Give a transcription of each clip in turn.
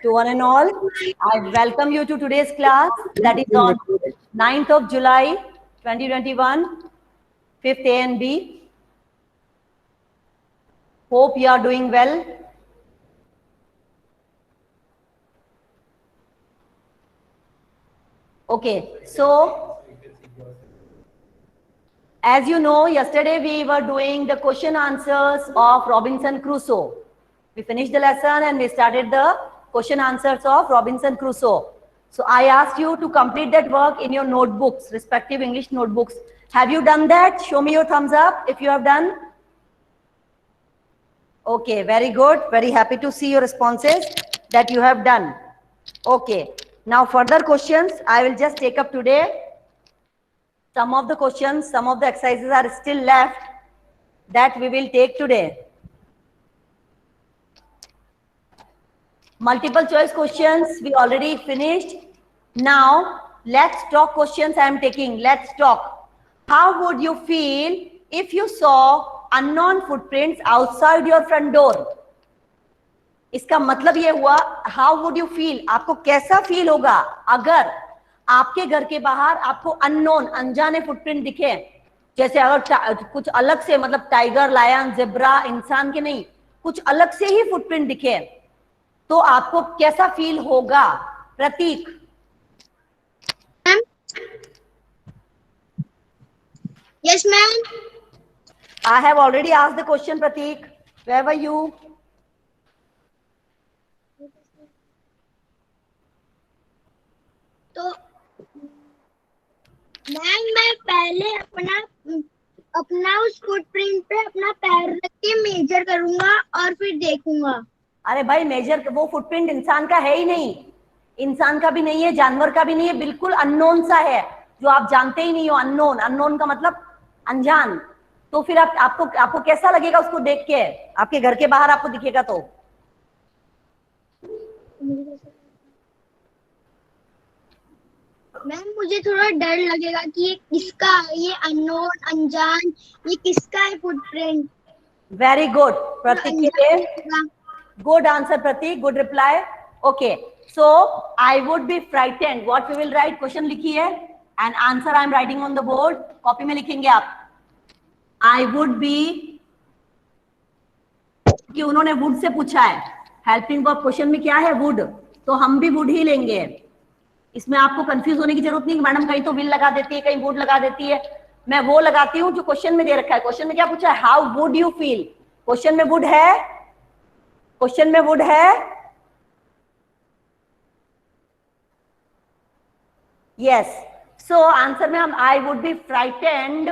To one and all, I welcome you to today's class that is on 9th of July 2021, 5th A and B. Hope you are doing well. Okay, so as you know, yesterday we were doing the question answers of Robinson Crusoe. We finished the lesson and we started the question answers of Robinson Crusoe. So I asked you to complete that work in your notebooks, respective English notebooks. Have you done that? Show me your thumbs up if you have done. Okay, very good. Very happy to see your responses that you have done. Okay, now further questions I will just take up today. Some of the questions, some of the exercises are still left that we will take today. Multiple choice questions we already finished. Now let's talk questions I am taking. Let's talk. How would you feel if you saw unknown footprints outside your front door? इसका मतलब ये हुआ, how would you feel? आपको कैसा feel होगा अगर आपके घर के बाहर आपको अननोन अनजाने फुटप्रिंट दिखे? जैसे अगर कुछ अलग से, मतलब टाइगर, लायन, जेब्रा, इंसान के नहीं, कुछ अलग से ही फुटप्रिंट दिखे तो आपको कैसा फील होगा? प्रतीक. Yes, ma'am. I have already asked the question, Prateek. Where were you? तो मैम मैं पहले अपना उस फुटप्रिंट पे अपना पैर रख के मेजर करूंगा और फिर देखूंगा. अरे भाई, मेजर, वो फुटप्रिंट इंसान का है ही नहीं, इंसान का भी नहीं है, जानवर का भी नहीं है, बिल्कुल अननोन सा है जो आप जानते ही नहीं हो. अननोन, अननोन का मतलब अनजान. तो फिर आपको कैसा लगेगा उसको देख के? आपके घर के बाहर आपको दिखेगा तो मैम मुझे थोड़ा डर लगेगा कि ये किसका, ये अननोन, अनजान, ये किसका है फुटप्रिंट. वेरी गुड प्रतीक के लिए. Good answer Prateek, good reply. Okay, so I would be frightened. What we will write? Question लिखिए and answer I am writing on the board. Copy में लिखेंगे आप. आई वुड बी, कि उन्होंने वुड से पूछा है, हेल्पिंग वर्ब क्वेश्चन में क्या है? वुड. तो हम भी वुड ही लेंगे. इसमें आपको कंफ्यूज होने की जरूरत नहीं कि मैडम कहीं तो विल लगा देती है, कहीं वुड लगा देती है. मैं वो लगाती हूँ जो क्वेश्चन में दे रखा है. क्वेश्चन में क्या पूछा है? How would you feel. Question में वुड है, क्वेश्चन में वुड है. यस, सो आंसर में हम I would be frightened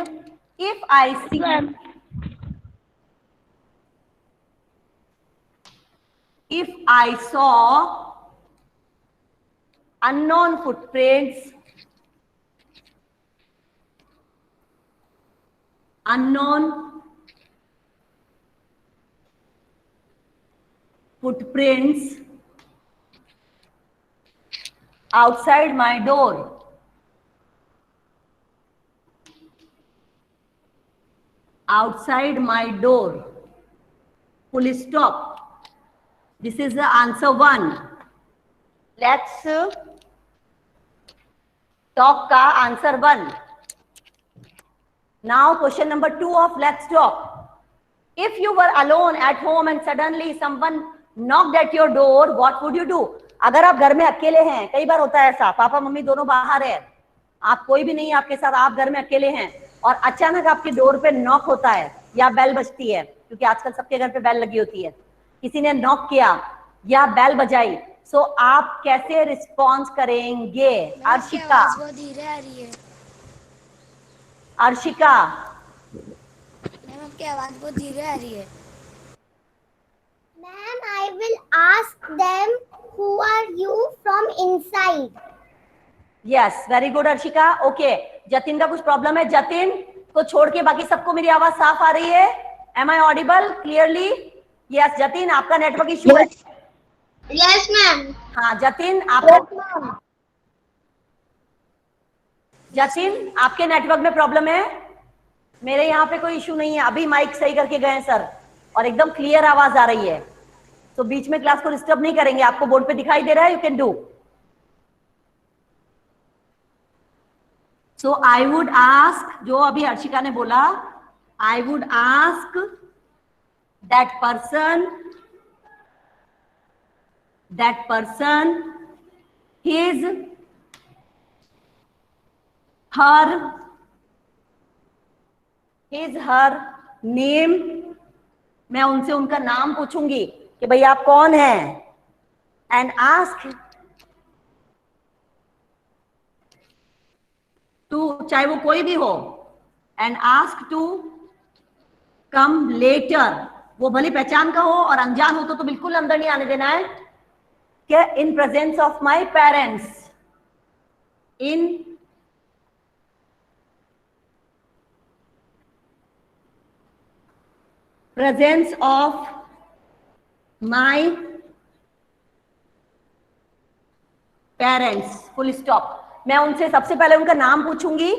if I see, if I saw unknown footprints, outside my door. Outside my door. Full stop. This is the answer 1. Let's talk ka answer 1. Now question number 2 of let's talk. If you were alone at home and suddenly someone knocked at your door, what would you do? अगर आप घर में अकेले हैं, कई बार होता है ऐसा, पापा मम्मी दोनों बाहर है, आप कोई भी नहीं है आपके साथ, आप घर में अकेले हैं और अचानक आपके डोर पे नॉक होता है या बेल बजती है, क्योंकि आजकल सबके घर पे बेल लगी होती है. किसी ने नॉक किया या बेल बजाई, सो आप कैसे रिस्पॉन्स करेंगे? अर्शिका. धीरे आ रही है. अर्शिका, मैम आपकी आवाज बहुत धीरे आ रही है. Ma'am I will ask them who are you from inside. Yes, very good Arshika. Okay, Jatin का कुछ प्रॉब्लम है. जतिन को छोड़ के बाकी सबको मेरी आवाज साफ आ रही है. Am I audible clearly? Yes Jatin, आपका नेटवर्क इश्यू है. Yes ma'am. हाँ जतिन, आपका, जतिन आपके नेटवर्क में प्रॉब्लम है. मेरे यहाँ पे कोई इश्यू नहीं है. अभी माइक सही करके गए सर और एकदम क्लियर आवाज आ रही है. तो बीच में क्लास को डिस्टर्ब नहीं करेंगे. आपको बोर्ड पे दिखाई दे रहा है? You can do. So I would ask, जो अभी हर्षिका ने बोला, I would ask that person his her name. मैं उनसे उनका नाम पूछूंगी कि भाई आप कौन हैं. एंड आस्क टू, चाहे वो कोई भी हो, and ask to come later. वो भले पहचान का हो और अनजान हो तो बिल्कुल अंदर नहीं आने देना है. कि in presence of my parents, in presence of my parents, full stop. मैं उनसे सबसे पहले उनका नाम पूछूंगी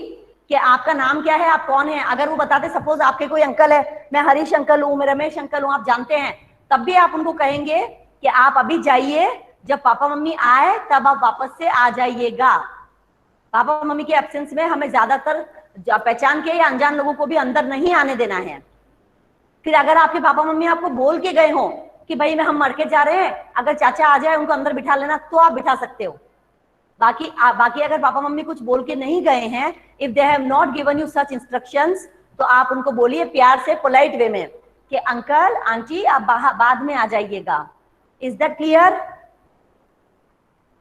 कि आपका नाम क्या है, आप कौन है. अगर वो बताते, सपोज आपके कोई अंकल है, मैं हरीश अंकल हूं, मैं रमेश अंकल हूं, आप जानते हैं, तब भी आप उनको कहेंगे कि आप अभी जाइए, जब पापा मम्मी आए तब आप वापस से आ जाइएगा. पापा मम्मी के एब्सेंस में हमें ज्यादातर पहचान के या अनजान लोगों को भी अंदर नहीं आने देना है. फिर अगर आपके पापा मम्मी आपको बोल के गए हो कि भाई हम मार्केट जा रहे हैं, अगर चाचा आ जाए उनको अंदर बिठा लेना, तो आप बिठा सकते हो. बाकी अगर पापा मम्मी कुछ बोल के नहीं गए हैं, if they have not given you such instructions, तो आप उनको बोलिए प्यार से, पोलाइट वे में, कि अंकल आंटी आप बाद में आ जाइएगा. Is that clear?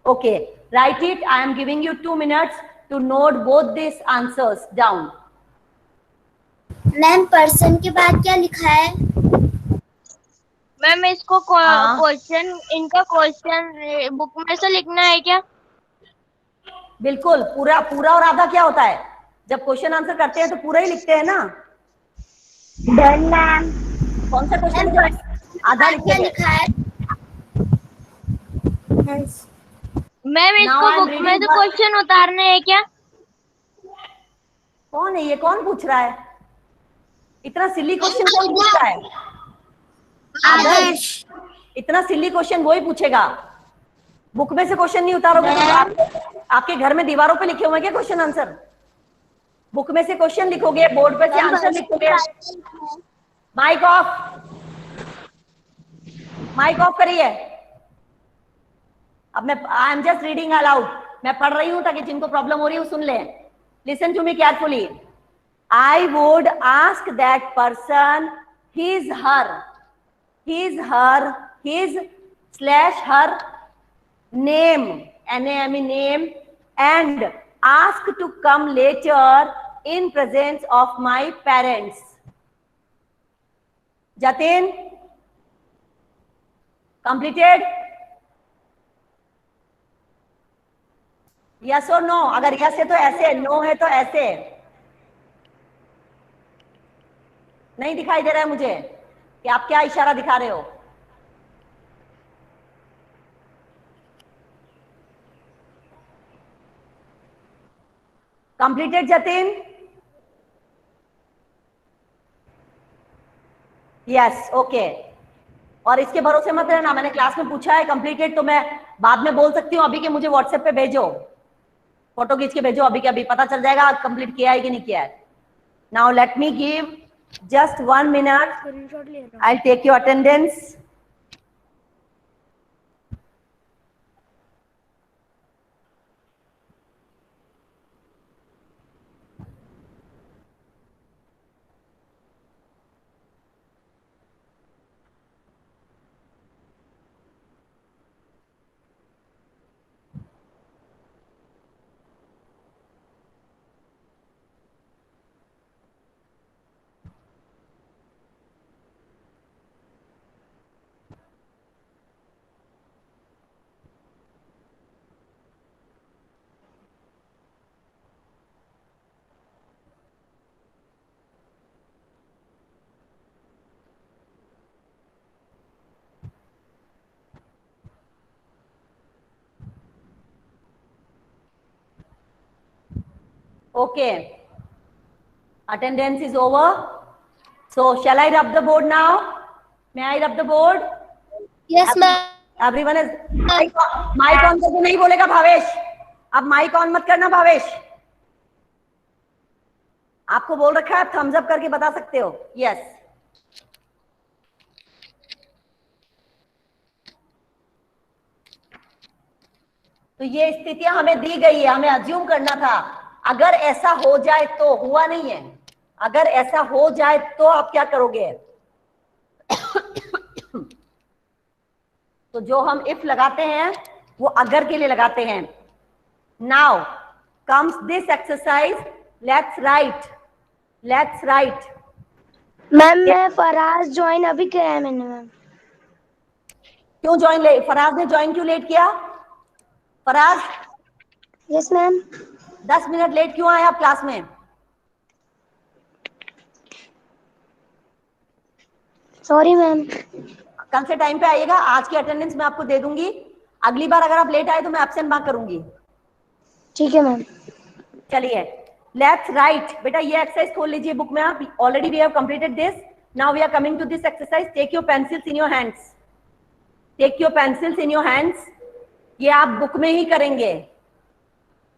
Okay, write it. I am giving you 2 minutes to note both this answers down. Ma'am person के बाद क्या लिखा है? मैम इसको क्वेश्चन, इनका क्वेश्चन बुक में से लिखना है क्या? बिल्कुल, पूरा पूरा और आधा क्या होता है? जब क्वेश्चन आंसर करते हैं तो पूरा ही लिखते हैं ना. Done ma'am. कौन सा क्वेश्चन आधा लिखा है? मैम इसको बुक में से क्वेश्चन उतारने हैं क्या? कौन है ये? कौन पूछ रहा है? इतना सिली क्वेश्चन कौन पूछ रहा है? आदर्श. इतना सिली क्वेश्चन वही पूछेगा. बुक में से क्वेश्चन नहीं उतारोगे तो आपके घर में दीवारों पे लिखे हुए हैं क्या क्वेश्चन आंसर? बुक में से क्वेश्चन लिखोगे, बोर्ड पे से आंसर लिखोगे. माइक ऑफ, माइक ऑफ करिए. अब मैं, I am just reading allowed. मैं पढ़ रही हूं ताकि जिनको प्रॉब्लम हो रही है वो सुन लें. Listen to me carefully. I would ask that person his slash her name, N-A-M-E, name, and ask to come later in presence of my parents. Jatin, completed? Yes or no? अगर yes है तो ऐसे, no है तो ऐसे. नहीं दिखाई दे रहा है मुझे कि आप क्या इशारा दिखा रहे हो. कंप्लीटेड जतिन? Yes, okay. और इसके भरोसे मत रहना, मैंने क्लास में पूछा है कंप्लीटेड, तो मैं बाद में बोल सकती हूँ अभी के मुझे व्हाट्सएप पे भेजो, फोटो खींच के भेजो, अभी के अभी पता चल जाएगा कंप्लीट किया है कि नहीं किया है. Now let me give just 1 minute. I'll take your attendance. Okay, attendance is over. So shall I rub the board now? May I rub the board? Yes ma'am. Everyone is mic on करके नहीं बोलेगा भावेश, अब mic on मत करना भावेश। आपको बोल रखा है, थम्स अप करके बता सकते हो यस। तो ये स्थितियां हमें दी गई है, हमें अज्यूम करना था। अगर ऐसा हो जाए तो, हुआ नहीं है, अगर ऐसा हो जाए तो आप क्या करोगे? तो जो हम इफ लगाते हैं वो अगर के लिए लगाते हैं। Now comes this exercise, let's write. Ma'am मैं फराज ज्वाइन अभी किया है मैंने मैम। क्यों फराज ने ज्वाइन क्यों लेट किया? Faraz yes ma'am. 10 minute late क्यों आए आप क्लास में? Sorry ma'am. कल से टाइम पे आइएगा, आज की अटेंडेंस मैं आपको दे दूंगी, अगली बार अगर आप लेट आए तो मैं एब्सेंट मार्क करूंगी। ठीक है मैम। चलिए लेट्स राइट। बेटा ये एक्सरसाइज खोल लीजिए बुक में आप, already we have completed this, now we are coming to this exercise. Take your pencils in your hands, take your pencils in your hands. ये आप बुक में ही करेंगे।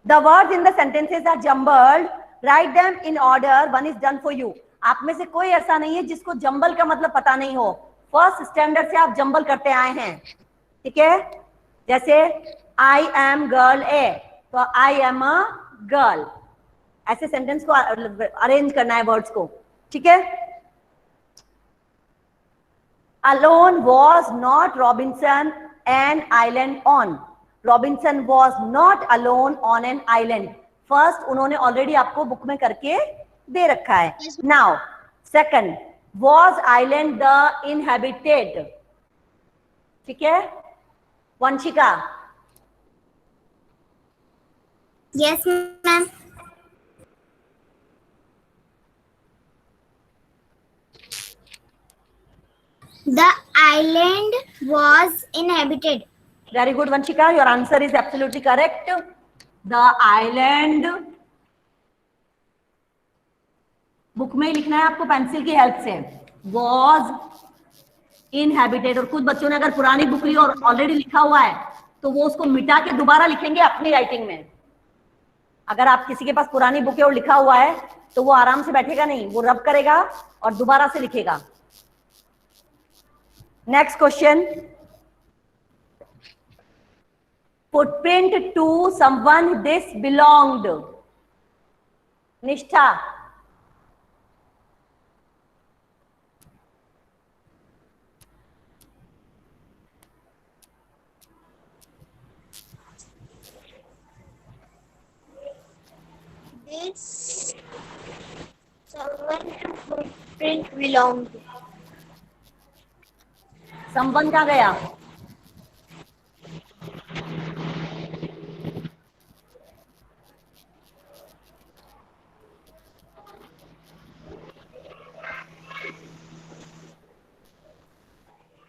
The words in the sentences are jumbled, write them in order, one is done for you. आप में से कोई ऐसा नहीं है जिसको जंबल का मतलब पता नहीं हो, फर्स्ट स्टैंडर्ड से आप जंबल करते आए हैं, ठीक है? जैसे आई एम गर्ल ए, तो आई एम अ गर्ल, ऐसे सेंटेंस को अरेंज करना है वर्ड्स को, ठीक है? Alone was not Robinson an island on. Robinson was not alone on an island. First उन्होंने ऑलरेडी आपको बुक में करके दे रखा है. Now second, was island the inhabited? ठीक है? Vanshika. Yes, ma'am. The island was inhabited. Very good, Vanshika. Your answer is absolutely correct. The island, book में लिखना है आपको पेंसिल की हेल्प से, was inhabited। और कुछ बच्चों ने अगर पुरानी बुक ली और ऑलरेडी लिखा हुआ है तो वो उसको मिटा के दोबारा लिखेंगे अपनी राइटिंग में। अगर आप किसी के पास पुरानी बुक है और लिखा हुआ है तो वो आराम से बैठेगा नहीं, वो रब करेगा और दोबारा से लिखेगा। Next question, footprint to someone this belonged. निष्ठा, This someone footprint belonged. संबंध कहाँ गया?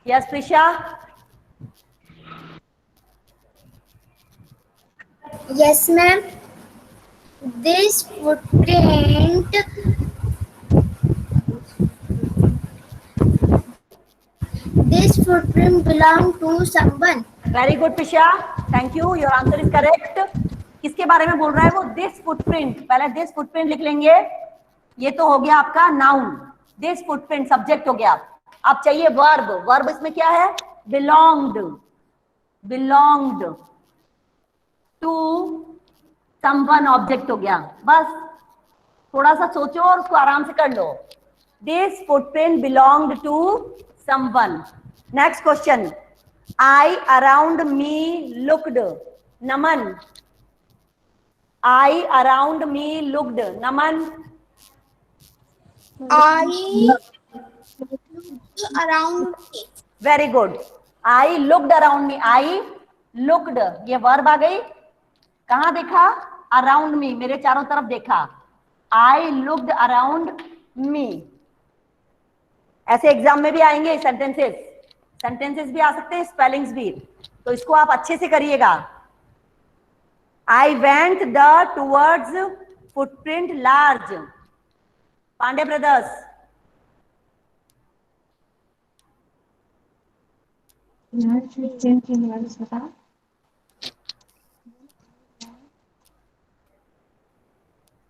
Yes Prisha, Yes, ma'am. This footprint belong to someone. Very good Prisha, thank you, your answer is correct. किसके बारे में बोल रहा है वो? This footprint. पहले दिस फुटप्रिंट लिख लेंगे, ये तो हो गया आपका नाउन, दिस फुटप्रिंट सब्जेक्ट हो गया। अब चाहिए वर्ब, वर्ब इसमें क्या है? Belonged, belonged to someone object हो गया। बस थोड़ा सा सोचो और उसको आराम से कर लो। This footprint belonged to someone. Next question, I around me looked, Naman, I around me looked, Naman, I looked around me. Very good, I looked around me, I looked, ये वर्ब आ गई। कहां देखा? अराउंड मी, मेरे चारों तरफ देखा। I looked around me. ऐसे एग्जाम में भी आएंगे सेंटेंसेस, सेंटेंसेस भी आ सकते हैं, स्पेलिंग्स भी, तो इसको आप अच्छे से करिएगा। I went the towards footprint large, Pandey brothers.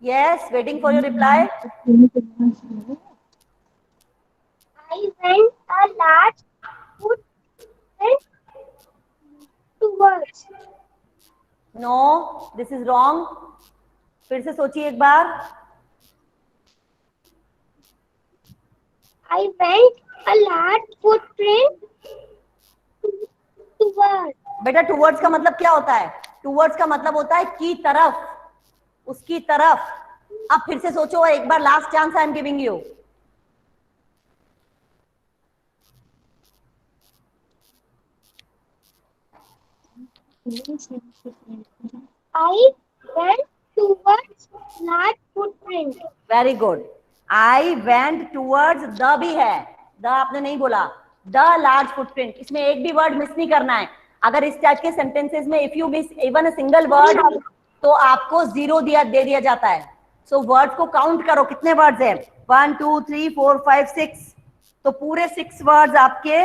Yes, waiting for your reply. I went a large footprint towards. No, this is wrong. फिर से सोचिए एक बार. I went a large footprint towards. बेटा टूवर्ड्स का मतलब क्या होता है? टूवर्ड्स का मतलब होता है की तरफ, उसकी तरफ. अब फिर से सोचो एक बार, last chance I am giving you. I went towards large footprint. Very good. I went towards the भी है, द आपने नहीं बोला. द लार्ज फुटप्रिंट, इसमें एक भी वर्ड मिस नहीं करना है. अगर इस टाइप के सेंटेंसेस में if you miss even a single word तो आपको 0 दे दिया जाता है. सो वर्ड को काउंट करो, कितने वर्ड्स हैं? 1 2 3 4 5 6. तो पूरे 6 वर्ड्स आपके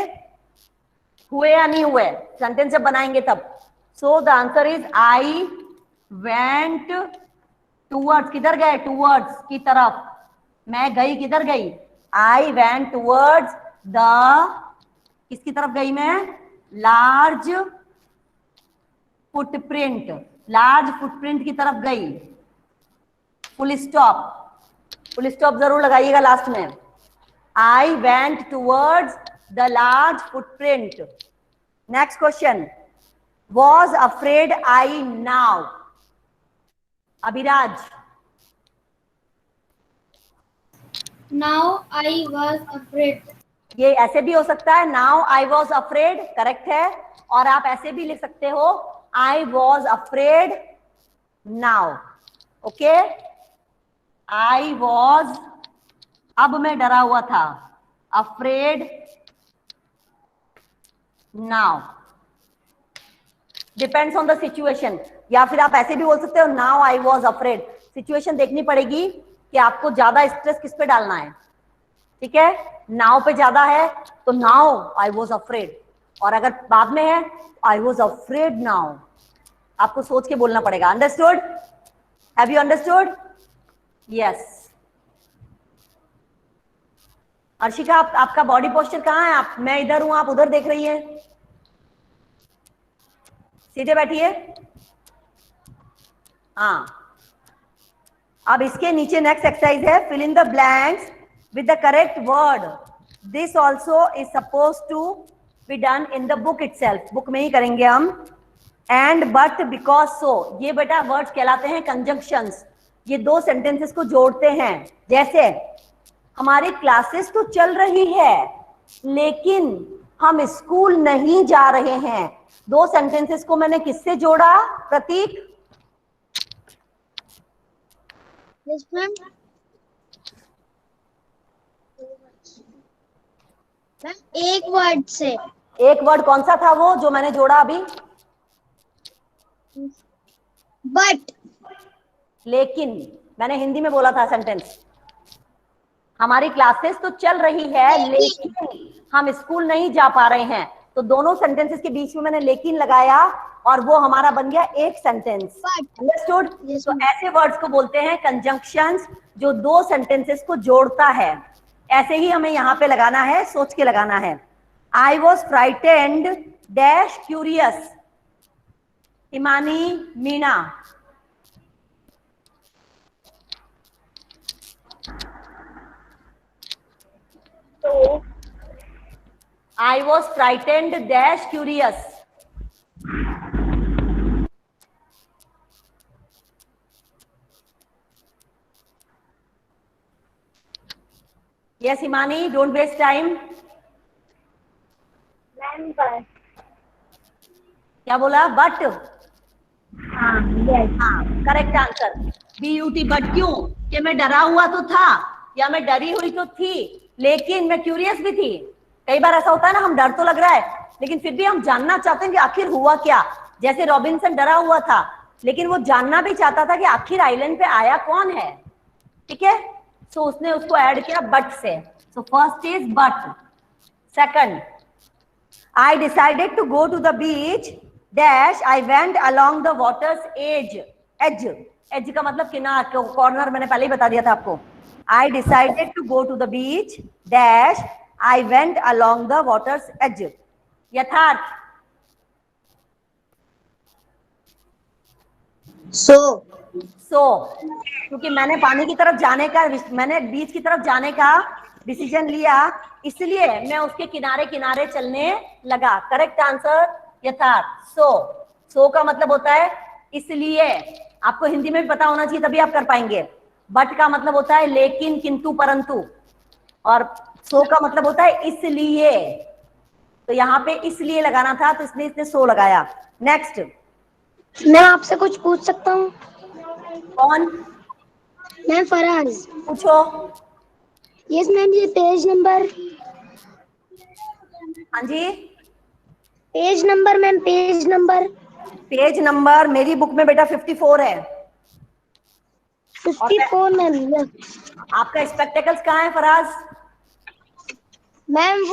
हुए या नहीं हुए? सेंटेंस जब बनाएंगे तब. So the answer is I went towards. किधर गए? टूवर्ड्स की तरफ. मैं गई, किधर गई? आई वेंट टूवर्ड्स द, किसकी तरफ गई मैं? Large footprint. लार्ज फुटप्रिंट की तरफ गई. Full stop. फुल स्टॉप जरूर लगाइएगा लास्ट में. आई went towards the large footprint. Next question. Was afraid I now. Abhiraj. Now I was afraid. ये ऐसे भी हो सकता है, now I was afraid, correct है. और आप ऐसे भी लिख सकते हो, I was afraid now. Okay, I was, अब मैं डरा हुआ था. Afraid now. Depends on the situation. या फिर आप ऐसे भी बोल सकते हो, now I was afraid. Situation देखनी पड़ेगी कि आपको ज्यादा स्ट्रेस किस पे डालना है. ठीक है, नाउ पे ज्यादा है तो नाउ आई वॉज अफ्रेड, और अगर बाद में है आई वॉज अफ्रेड नाउ. आपको सोच के बोलना पड़ेगा. Understood? Have you understood? Yes. Arshika, आपका बॉडी पोस्चर कहाँ है? आप, मैं इधर हूं, आप उधर देख रही है. सीधे बैठिए. हाँ, अब इसके नीचे नेक्स्ट एक्सरसाइज है, fill in the blanks with the correct word. This also is supposed to be done in the book itself. book में ही करेंगे हम. and but because so, ये बेटा words कहलाते हैं conjunctions. ये दो sentences को जोड़ते हैं. जैसे हमारी क्लासेस तो चल रही है लेकिन हम स्कूल नहीं जा रहे हैं. दो sentences को मैंने किससे जोड़ा प्रतीक? Yes, ma'am. एक वर्ड से. एक वर्ड कौन सा था वो जो मैंने जोड़ा अभी? बट. लेकिन मैंने हिंदी में बोला था सेंटेंस. हमारी क्लासेस तो चल रही है लेकिन हम स्कूल नहीं जा पा रहे हैं. तो दोनों सेंटेंसेस के बीच में मैंने लेकिन लगाया और वो हमारा बन गया एक सेंटेंस. अंडरस्टूड? तो ऐसे वर्ड्स को बोलते हैं कंजंक्शंस, जो दो सेंटेंसेस को जोड़ता है. ऐसे ही हमें यहाँ पे लगाना है, सोच के लगाना है. I was frightened dash curious. Himani, Meena. तो I was frightened dash curious. Yes, Himani, don't waste time. Ma'am but. क्या बोला? बट. हाँ, यस. हाँ, करेक्ट आंसर. BUT. बट क्यों? कि मैं डरा हुआ तो था या मैं डरी हुई तो थी लेकिन मैं क्यूरियस भी थी. कई बार ऐसा होता है ना, हम डर तो लग रहा है लेकिन फिर भी हम जानना चाहते हैं कि आखिर हुआ क्या. जैसे रॉबिन्सन डरा हुआ था लेकिन वो जानना भी चाहता था कि आखिर आइलैंड पे आया कौन है. ठीक है, सो उसने उसको ऐड किया बट से. So first is but. Second, I decided to go to the beach dash I went along the water's edge. edge का मतलब किनार, कॉर्नर, मैंने पहले ही बता दिया था आपको. I decided to go to the beach dash I went along the water's edge. यथार्थ. So. क्योंकि मैंने पानी की तरफ जाने का, मैंने बीच की तरफ जाने का डिसीजन लिया, इसलिए मैं उसके किनारे किनारे चलने लगा. करेक्ट आंसर यथार्थ. सो का मतलब होता है इसलिए. आपको हिंदी में भी पता होना चाहिए, तभी आप कर पाएंगे. बट का मतलब होता है लेकिन, किंतु, परंतु. और सो का मतलब होता है इसलिए. तो यहाँ पे इसलिए लगाना था, तो इसलिए इसने सो लगाया. नेक्स्ट. मैं आपसे कुछ पूछ सकता हूँ? कौन? मैं फराज. पूछो. Yes ma'am. ये पेज नंबर. हाँ जी. Page number ma'am, page number. Page number मेरी बुक में बेटा 54 है. 54 मैम. आपका स्पेक्टेकल्स कहाँ है फराज? मैम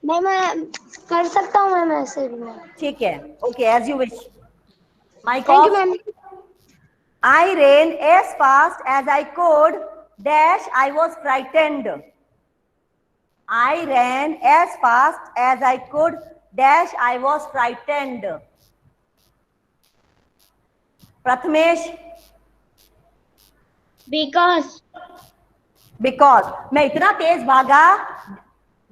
वो मैं कर सकता हूँ मैम ऐसे भी. मैम ठीक है. Okay, as you wish. My thank you ma'am. I ran as fast as I could dash I was frightened. I ran as fast as I could dash I was frightened. Prathamesh. Because मैं इतना तेज भागा,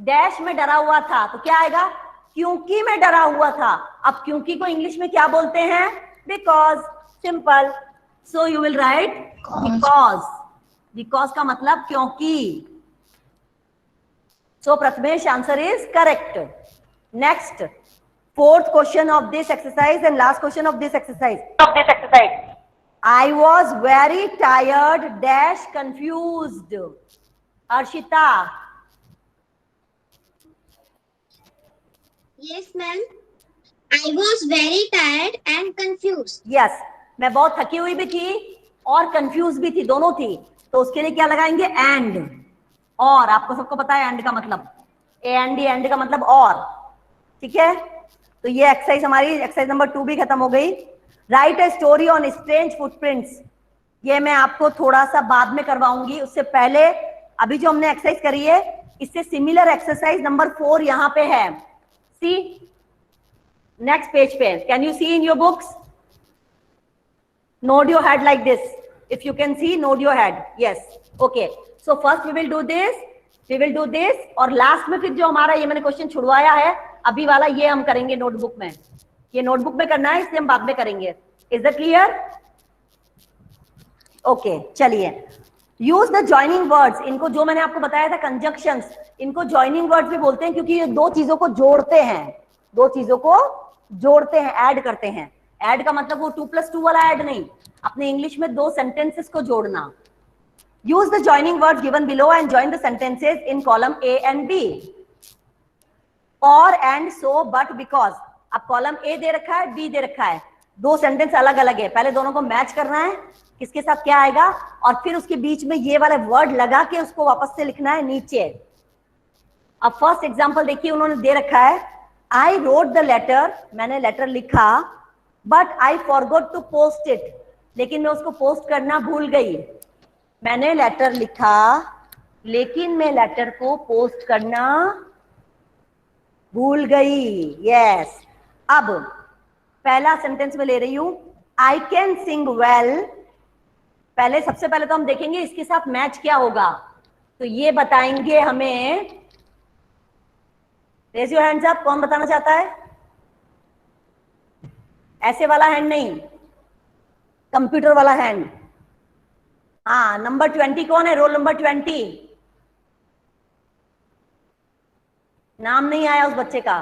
dash में डरा हुआ था, तो क्या आएगा? क्योंकि मैं डरा हुआ था. अब क्योंकि को इंग्लिश में क्या बोलते हैं? Because. Simple. So you will write because. Because का मतलब क्योंकि. So Prathamesh answer is correct. Next, fourth question of this exercise and last question of this exercise. I was very tired dash confused. Arshita. Yes ma'am. I was very tired and confused. Yes, मैं बहुत थकी हुई भी थी और confuse भी थी, दोनों थी. तो उसके लिए क्या लगाएंगे? एंड. और आपको सबको पता है एंड का मतलब, एंड का मतलब और. ठीक है. तो ये एक्सरसाइज हमारी एक्सरसाइज नंबर 2 भी खत्म हो गई. Right a story on strange footprints. ये मैं आपको थोड़ा सा बाद में करवाऊंगी, उससे पहले अभी जो हमने एक्सरसाइज करी है, इससे सिमिलर एक्सरसाइज नंबर 4 यहाँ पे है. सी नेक्स्ट पेज पे. Can you see in your books? Nod your head like this. If you can see, nod your head. Yes. Okay. So first we will do this. We will do this. और last में फिर जो हमारा ये मैंने question छुड़वाया है अभी वाला, ये हम करेंगे नोटबुक में. ये नोटबुक में करना है, इसलिए हम बाद में करेंगे. Is that clear? Okay. चलिए. Use the joining words. इनको जो मैंने आपको बताया था conjunctions, इनको joining words भी बोलते हैं, क्योंकि ये दो चीजों को जोड़ते हैं. दो चीजों को जोड़ते हैं, ऐड करते हैं. ऐड का मतलब वो 2+2 वाला ऐड नहीं, अपने इंग्लिश में दो सेंटेंसेस को जोड़ना. Use the joining word given below and join the sentences in column A and B. Or, and, so, but, because. अब कॉलम ए दे रखा है, बी दे रखा है, दो सेंटेंस अलग अलग है. पहले दोनों को मैच करना है, किसके साथ क्या आएगा, और फिर उसके बीच में ये वाला वर्ड लगा के उसको वापस से लिखना है नीचे. अब फर्स्ट एग्जाम्पल देखिए, उन्होंने दे रखा है आई रोट द लेटर. मैंने लेटर लिखा, but I forgot to post it. लेकिन मैं उसको पोस्ट करना भूल गई. मैंने लेटर लिखा, लेकिन मैं लेटर को पोस्ट करना भूल गई. यस. अब पहला सेंटेंस में ले रही हूं, आई कैन सिंग वेल. पहले सबसे पहले तो हम देखेंगे इसके साथ मैच क्या होगा, तो ये बताएंगे हमें. Raise your hands up. कौन बताना चाहता है? ऐसे वाला हैंड नहीं, कंप्यूटर वाला हैंड. हाँ, नंबर 20 कौन है? Roll number 20. नाम नहीं आया उस बच्चे का.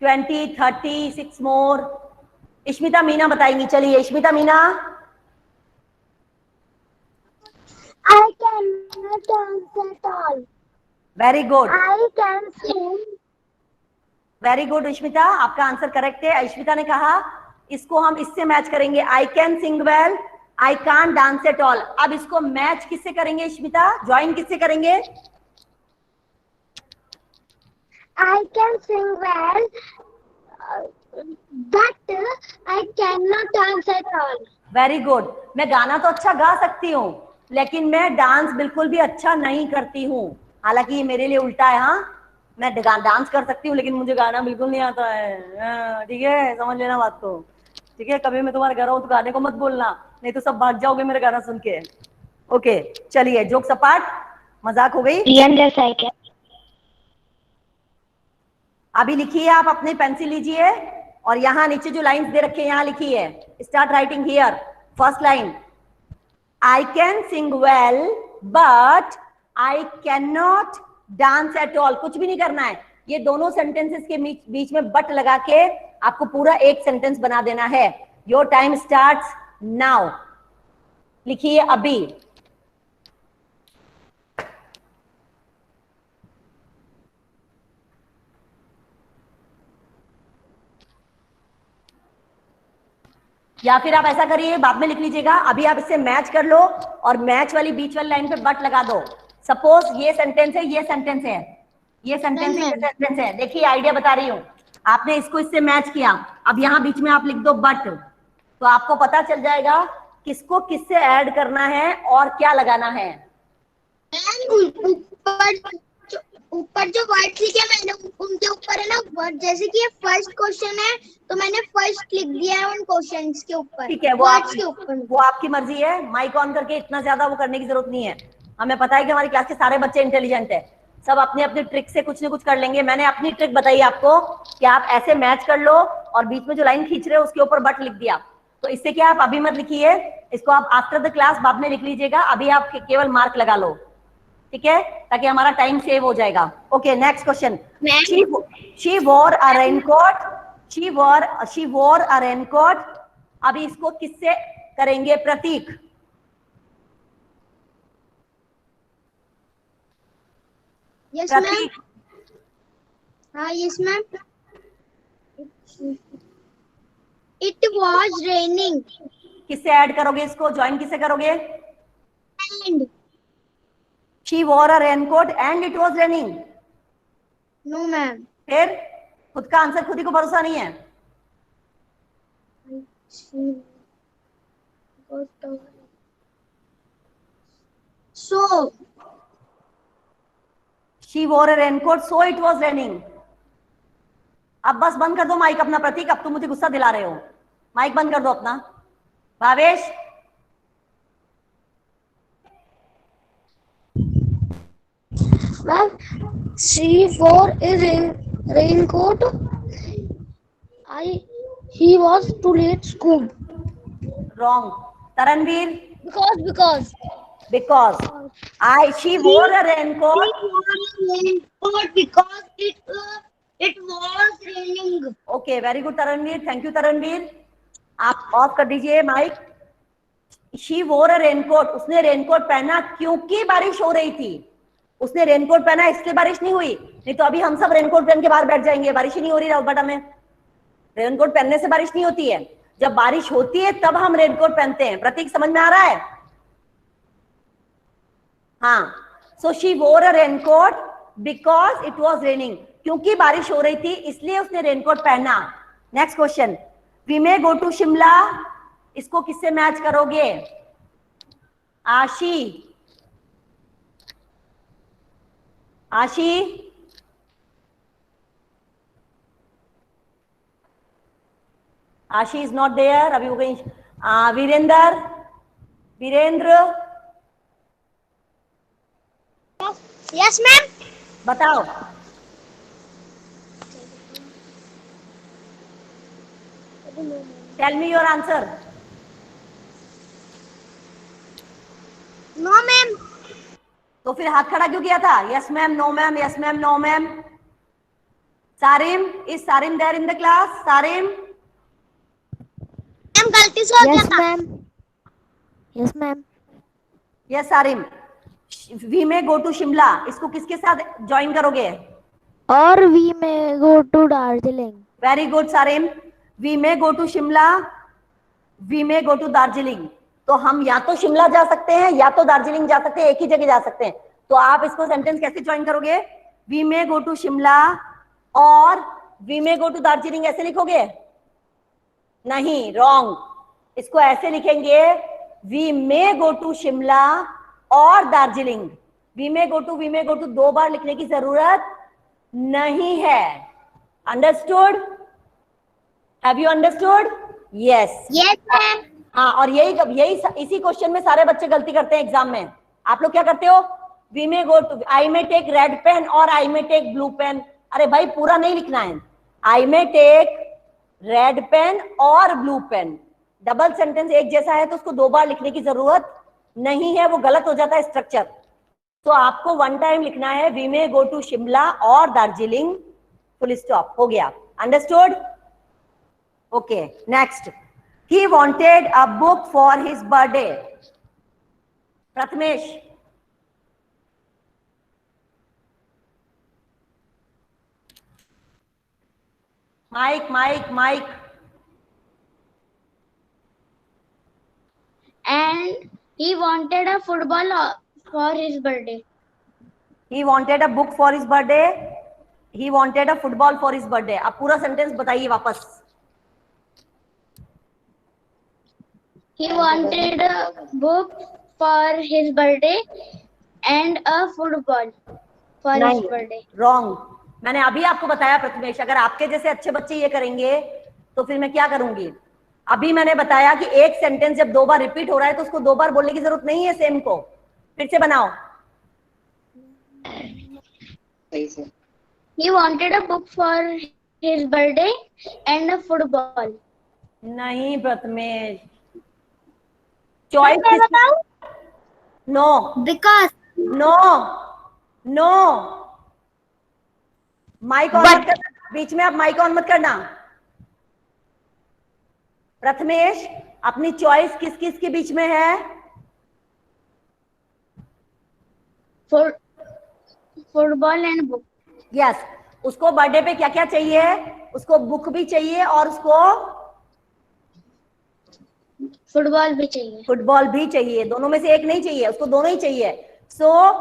20, 30, 6 मोर. इश्मिता मीना बताएंगी. चलिए Ishmita Meena. I cannot dance at all. Very good. I can sing. Very good Ishmita, आपका आंसर करेक्ट है. इश्मिता ने कहा इसको हम इससे मैच करेंगे, I can sing well, I can't dance at all. अब इसको मैच किससे करेंगे इश्मिता? ज्वाइन किससे करेंगे? I can sing well, but I cannot dance at all. Very good. मैं गाना तो अच्छा गा सकती हूँ, लेकिन मैं डांस बिल्कुल भी अच्छा नहीं करती हूँ। हालांकि ये मेरे लिए उल्टा है। हाँ, मैं डांस कर सकती हूँ, लेकिन मुझे गाना बिल्कुल नहीं आता है। ठीक है, समझ लेना बात को। ठीक है, कभी मैं तुम्हारे घर आऊँ तो गाने को मत बोलना, नहीं तो सब भाग जाओगे मेरे गाना सुन के। ओके, चलिए, जोक सपाट, मजाक हो गई। रियन जैसा है क्या? अभी लिखिए, आप अपनी पेंसिल लीजिए और यहाँ नीचे जो लाइंस दे रखे हैं यहाँ लिखिए। Start writing here. First line, I can sing well, but I cannot dance at all. कुछ भी नहीं करना है, ये दोनों सेंटेंसेस के बीच में बट लगा के आपको पूरा एक सेंटेंस बना देना है। Your time starts now. लिखिए अभी। या फिर आप ऐसा करिए, बाद में लिख लीजिएगा, अभी आप इससे मैच कर लो और मैच वाली बीच वाली लाइन पे बट लगा दो। सपोज ये सेंटेंस है, ये सेंटेंस है, ये सेंटेंस है, ये सेंटेंस है। देखिए, आइडिया बता रही हूँ। आपने इसको इससे मैच किया, अब यहाँ बीच में आप लिख दो बट, तो आपको पता चल जाएगा किसको किससे ऐड करना है और क्या लगाना है। ऊपर जो वर्ड लिखे मैंने उनके ऊपर है ना वर्ड, जैसे कि ये फर्स्ट क्वेश्चन है तो मैंने फर्स्ट लिख दिया है उन क्वेश्चंस के ऊपर। ठीक है, वो आपकी मर्जी है। माइक ऑन करके इतना ज्यादा वो करने की जरूरत नहीं है। हमें पता है कि हमारी क्लास के सारे बच्चे इंटेलिजेंट है, सब अपने अपने ट्रिक से कुछ न कुछ कर लेंगे। मैंने अपनी ट्रिक बताई आपको कि आप ऐसे मैच कर लो और बीच में जो लाइन खींच रहे हो उसके ऊपर बट लिख दिया। तो इससे क्या, आप अभी मत लिखिए, इसको आप आफ्टर द क्लास बाद में लिख लीजिएगा। अभी आप केवल मार्क लगा लो, ठीक है, ताकि हमारा टाइम सेव हो जाएगा। Okay, next question. She wore a raincoat, she wore a raincoat. अभी इसको किससे करेंगे प्रतीक? Yes ma'am. हाँ yes ma'am. It was raining. किससे ऐड करोगे इसको, ज्वाइन किससे करोगे? And. She wore a raincoat and it was raining. No ma'am. फिर खुद का आंसर खुद ही को भरोसा नहीं है। So she wore a raincoat, so it was raining. अब बस बंद कर दो माइक अपना प्रतीक, अब तुम मुझे गुस्सा दिला रहे हो। माइक बंद कर दो अपना। Bhavesh, ma'am she wore a raincoat. He was too late school. wrong. तरणवीर, Because she wore a raincoat. She wore a raincoat because it was raining. Okay, very good Taranveer, thank you Taranveer. आप ऑफ कर दीजिए mic. She wore a raincoat, उसने raincoat पहना क्योंकि बारिश हो रही थी। उसने रेनकोट पहना इसलिए बारिश नहीं हुई, नहीं तो अभी हम सब रेनकोट पहन के बाहर बैठ जाएंगे, बारिश ही नहीं हो रही राउत बटा में। रेनकोट पहनने से बारिश नहीं होती है, जब बारिश होती है तब हम रेनकोट पहनते हैं। प्रतीक, समझ में आ रहा है? हाँ, so she wore a raincoat because it was raining, क्योंकि बारिश हो रही थी इसलिए उसने रेनकोट पहना। Next question, we may go to Shimla. इसको किससे मैच करोगे? आशी, आशी, आशी इज नॉट देयर। अभी हो गई। Virendra, Virendra Yes ma'am. बताओ। Tell me your answer. No ma'am. तो फिर हाथ खड़ा क्यों किया था? Yes ma'am, no ma'am, yes ma'am, no ma'am. Sarim, is Sarim there in the class? Sarim, ma'am गलती से हो गया था। Yes ma'am. Yes Sarim. We may go to Shimla, इसको किसके साथ ज्वाइन करोगे? और we may go to Darjeeling. Very good Sarim. We may go to Shimla, we may go to Darjeeling. तो हम या तो शिमला जा सकते हैं या तो दार्जिलिंग जा सकते हैं, एक ही जगह जा सकते हैं। तो आप इसको सेंटेंस कैसे ज्वाइन करोगे? We may go to Shimla, और we may go to Darjeeling ऐसे लिखोगे? नहीं, रॉन्ग। इसको ऐसे लिखेंगे, we may go to Shimla और Darjeeling. We may go to 2 बार लिखने की जरूरत नहीं है। Understood? Have you understood? Yes. Yes ma'am. हाँ, और यही इसी क्वेश्चन में सारे बच्चे गलती करते हैं एग्जाम में। आप लोग क्या करते हो? We may go to, I may take red pen और I may take blue pen. अरे भाई, पूरा नहीं लिखना है। I may take red pen और ब्लू पेन। डबल सेंटेंस एक जैसा है तो उसको 2 बार लिखने की जरूरत नहीं है, वो गलत हो जाता है स्ट्रक्चर। तो आपको 1 टाइम लिखना है, we may go to Shimla और दार्जिलिंग, फुल स्टॉप। हो गया? Understood? Okay, next. He wanted a book for his birthday. Prathamesh, mic. And he wanted a football for his birthday. He wanted a book for his birthday. He wanted a football for his birthday. अब पूरा sentence बताइए वापस। He wanted a book for his birthday and a football for his birthday. Wrong. मैंने अभी आपको बताया प्रथमेश, अगर आपके जैसे अच्छे बच्चे ये करेंगे तो फिर मैं क्या करूंगी? अभी मैंने बताया कि एक सेंटेंस जब 2 बार रिपीट हो रहा है तो उसको 2 बार बोलने की जरूरत नहीं है सेम को। फिर से बनाओ। He wanted a book for his birthday and a football. नहीं Prathamesh, choice no, Because no mic on मत करना, बीच में आप माइक ऑन मत करना। प्रथमेश, अपनी चॉइस किस किस के बीच में है? Football and book. यस, उसको बर्थडे पे क्या क्या चाहिए? उसको बुक भी चाहिए और उसको फुटबॉल भी चाहिए। फुटबॉल भी चाहिए, दोनों में से एक नहीं चाहिए, उसको दोनों ही चाहिए। सो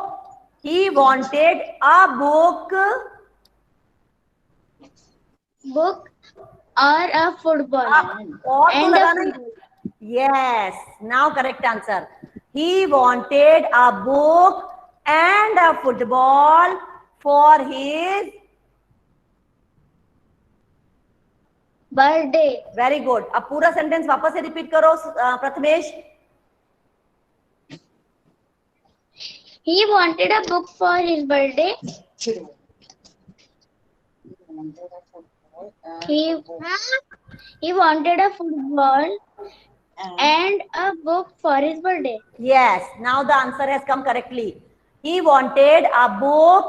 ही वांटेड अ बुक और अ फुटबॉल। और तो लगाना। Yes, now correct answer. He wanted a book and a football for his birthday. Very good. अब पूरा सेंटेंस वापस से रिपीट करो Prathamesh. He wanted a book for his birthday. He wanted a football and a book for his birthday. Yes, now the answer has come correctly. He wanted a book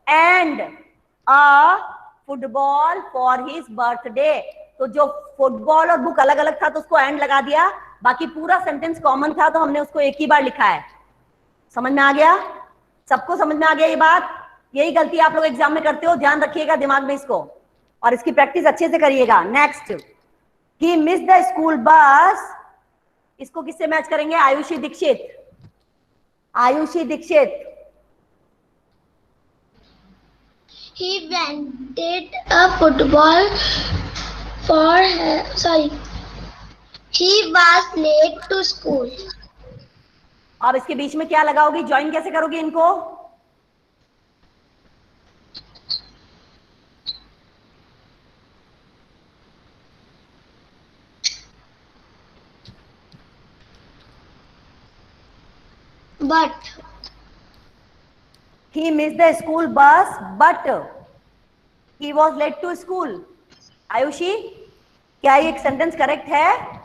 and a football for his birthday. तो जो football और book अलग अलग था तो उसको and लगा दिया, बाकी पूरा सेंटेंस कॉमन था तो हमने उसको एक ही बार लिखा है। समझ में आ गया? सबको समझ में आ गया ये बात? यही गलती आप लोग एग्जाम में करते हो, ध्यान रखिएगा दिमाग में इसको, और इसकी प्रैक्टिस अच्छे से करिएगा। Next, he miss the school bus. इसको किससे मैच करेंगे? Ayushi Dixit. Ayushi Dixit, He wanted a football for sorry. He was late to school. अब इसके बीच में क्या लगाओगी? ज्वाइन कैसे करोगी इनको? But He missed the school bus, but he was late to school. Ayushi, क्या ये एक सेंटेंस करेक्ट है?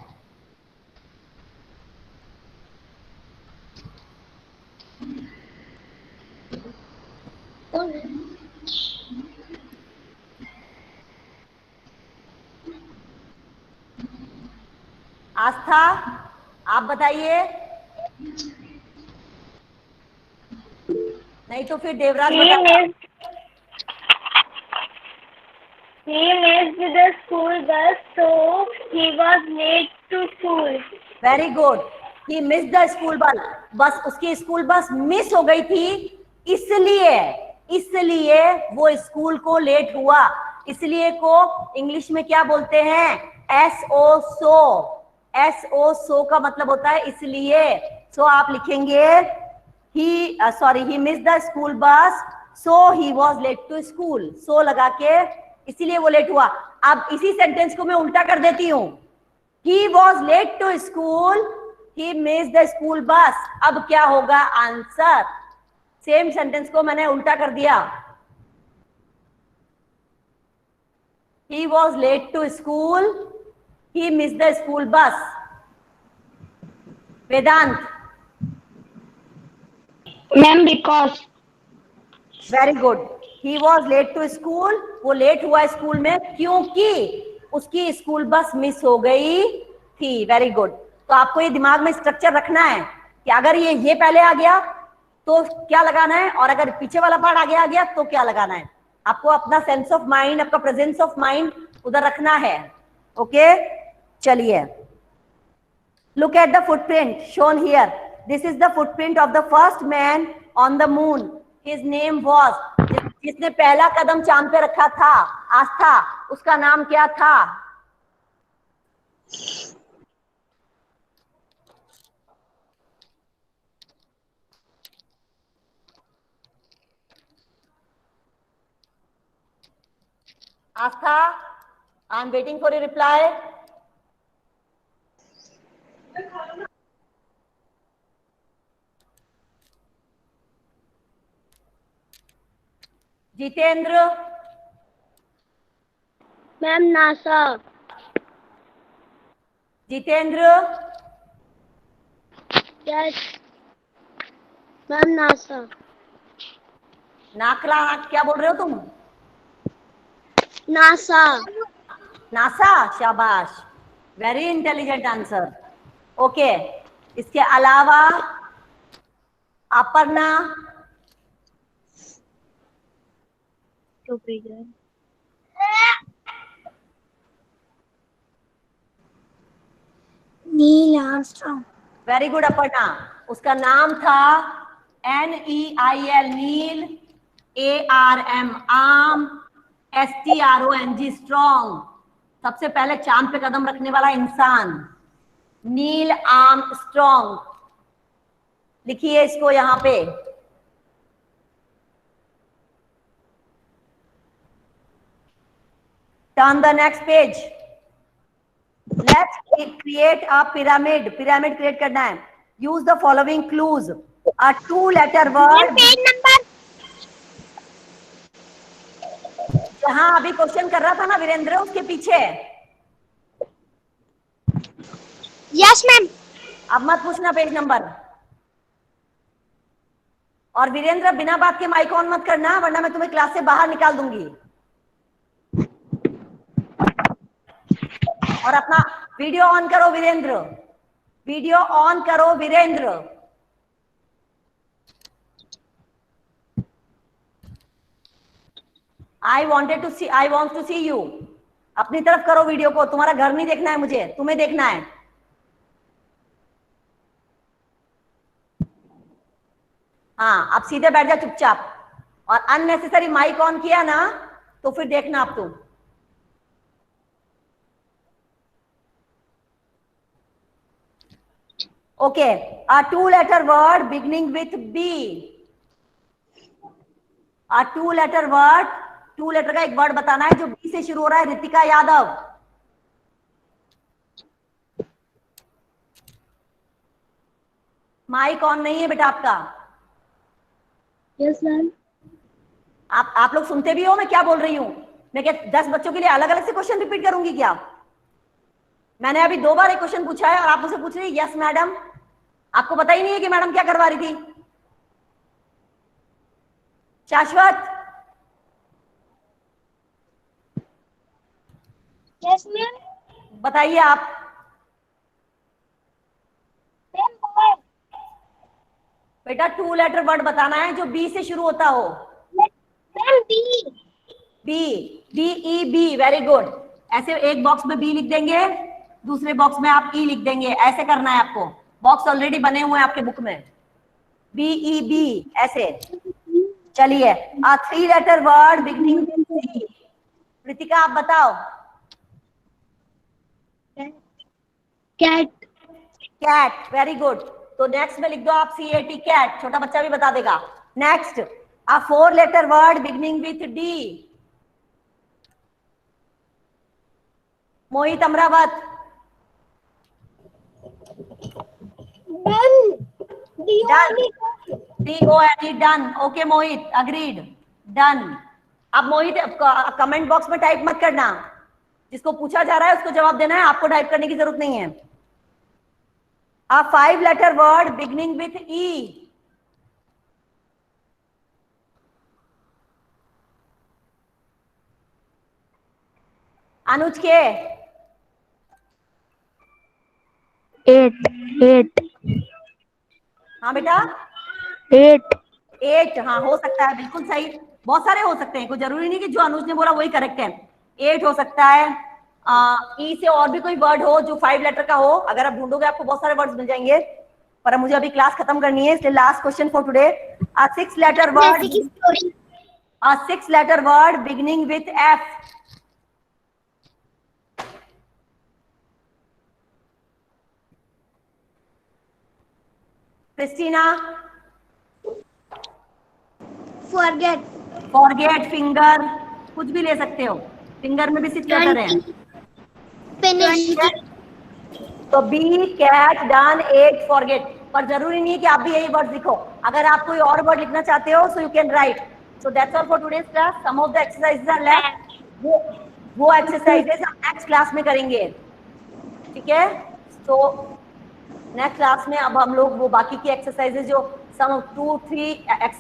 आस्था, आप बताइए। नहीं तो फिर Devraj He missed the school bus, so he was late to school. Very good. He miss the school bus, बस उसकी स्कूल बस मिस हो गई थी, इसलिए वो स्कूल को लेट हुआ। इसलिए को इंग्लिश में क्या बोलते हैं? SO, सो। SO, सो का मतलब होता है इसलिए। सो आप लिखेंगे he missed the school bus, so he was late to school। सो लगा के इसीलिए वो लेट हुआ। अब इसी सेंटेंस को मैं उल्टा कर देती हूँ, he was late to school, he missed the school bus। अब क्या होगा आंसर? सेम सेंटेंस को मैंने उल्टा कर दिया, he was late to school, he missed the school bus। Vedant? Ma'am because. Very good, he was late to school, वो late हुआ स्कूल में क्योंकि उसकी स्कूल बस मिस हो गई थी। वेरी गुड। तो आपको ये दिमाग में स्ट्रक्चर रखना है कि अगर ये पहले आ गया तो क्या लगाना है, और अगर पीछे वाला पार्ट आगे आ गया तो क्या लगाना है। आपको अपना सेंस ऑफ माइंड, आपका प्रेजेंस ऑफ माइंड उधर रखना है। ओके, चलिए। Look at the footprint shown here. This is the footprint of the first man on the moon. His name was, जिसने पहला कदम चांद पे रखा था, आस्था, उसका नाम क्या था? Astha, I am waiting for your reply. Jitendra? Ma'am NASA. Jitendra? Yes ma'am NASA. नाकला, क्या बोल रहे हो तुम? नासा। नासा, शाबाश, वेरी इंटेलिजेंट आंसर। ओके, इसके अलावा Aparna? Neil Armstrong. Very good Aparna, उसका नाम था NEIL, Neil, ARM, arm, STRONG, strong. सबसे पहले चांद पे कदम रखने वाला इंसान, नील आर्मस्ट्रॉन्ग। लिखिए इसको यहां पे। Turn the next page. Let's create a pyramid. Pyramid create करना है। Use the following clues. A 2-letter word. Page number. जहां अभी क्वेश्चन कर रहा था ना वीरेंद्र, उसके पीछे। Yes ma'am. अब मत पूछना पेज नंबर। और वीरेंद्र, बिना बात के माइक ऑन मत करना, वरना मैं तुम्हें क्लास से बाहर निकाल दूंगी। और अपना वीडियो ऑन करो वीरेंद्र, वीडियो ऑन करो Virendra. I want to see you. अपनी तरफ करो वीडियो को, तुम्हारा घर नहीं देखना है मुझे, तुम्हें देखना है। हाँ, अब सीधे बैठ जा चुपचाप। और अननेसेसरी माइक ऑन किया ना तो फिर देखना आप तुम। Okay, a 2-letter word beginning with B। a 2-letter word, 2 letter का एक वर्ड बताना है जो B से शुरू हो रहा है। रितिका यादव? माइक ऑन नहीं है बेटा आपका। Yes ma'am. आप लोग सुनते भी हो मैं क्या बोल रही हूँ? मैं क्या 10 बच्चों के लिए अलग अलग से क्वेश्चन रिपीट करूंगी क्या? मैंने अभी 2 बार एक क्वेश्चन पूछा है और आप मुझसे पूछ रही है यस मैडम। आपको पता ही नहीं है कि मैडम क्या करवा रही थी? शाश्वत? Yes ma'am. बताइए आप। बेटा 2-letter वर्ड बताना है जो बी से शुरू होता हो। Ma'am B. BEB, very good. ऐसे एक बॉक्स में बी लिख देंगे, दूसरे बॉक्स में आप ई लिख देंगे। ऐसे करना है आपको। बॉक्स ऑलरेडी बने हुए हैं आपके बुक में। BEB ऐसे। चलिए, a 3-letter word beginning with C। Kritika आप बताओ। कैट। Cat, very good. तो नेक्स्ट में लिख दो आप CAT, कैट। छोटा बच्चा भी बता देगा। Next, a 4 letter word beginning with D। Mohit Amrawat. Done. Done, DONE, done. Okay Mohit, agreed, done. अब मोहित कमेंट बॉक्स में टाइप मत करना, जिसको पूछा जा रहा है उसको जवाब देना है, आपको टाइप करने की जरूरत नहीं है। A 5 letter word beginning with E। Anuj K. 8। हाँ बेटा, 8। 8। हाँ हो सकता है, बिल्कुल सही। बहुत सारे हो सकते हैं, कोई जरूरी नहीं कि जो अनुज ने बोला वही करेक्ट है। 8 हो सकता है। ई से और भी कोई वर्ड हो जो 5 लेटर का हो, अगर आप ढूंढोगे आपको बहुत सारे वर्ड्स मिल जाएंगे, पर मुझे अभी क्लास खत्म करनी है, इसलिए last question for today. 6 letter word, जैसे कि story. 6 letter word beginning with F। Christina. Forget. Forget, finger, कुछ भी ले सकते हो, फिंगर में भी 6 लेटर है। 20। फिनिश। तो बी, कैट, डन, 8, फॉरगेट। पर जरूरी नहीं है कि आप भी यही वर्ड लिखो, अगर आप कोई और वर्ड लिखना चाहते हो so you can write. So that's all for today's class. Some of the exercises are left, वो एक्सरसाइजेस हम नेक्स्ट क्लास में करेंगे, ठीक है। तो नेक्स्ट क्लास में अब हम लोग वो बाकी की एक्सरसाइजेस जो सम 2 3 एक्सरसाइज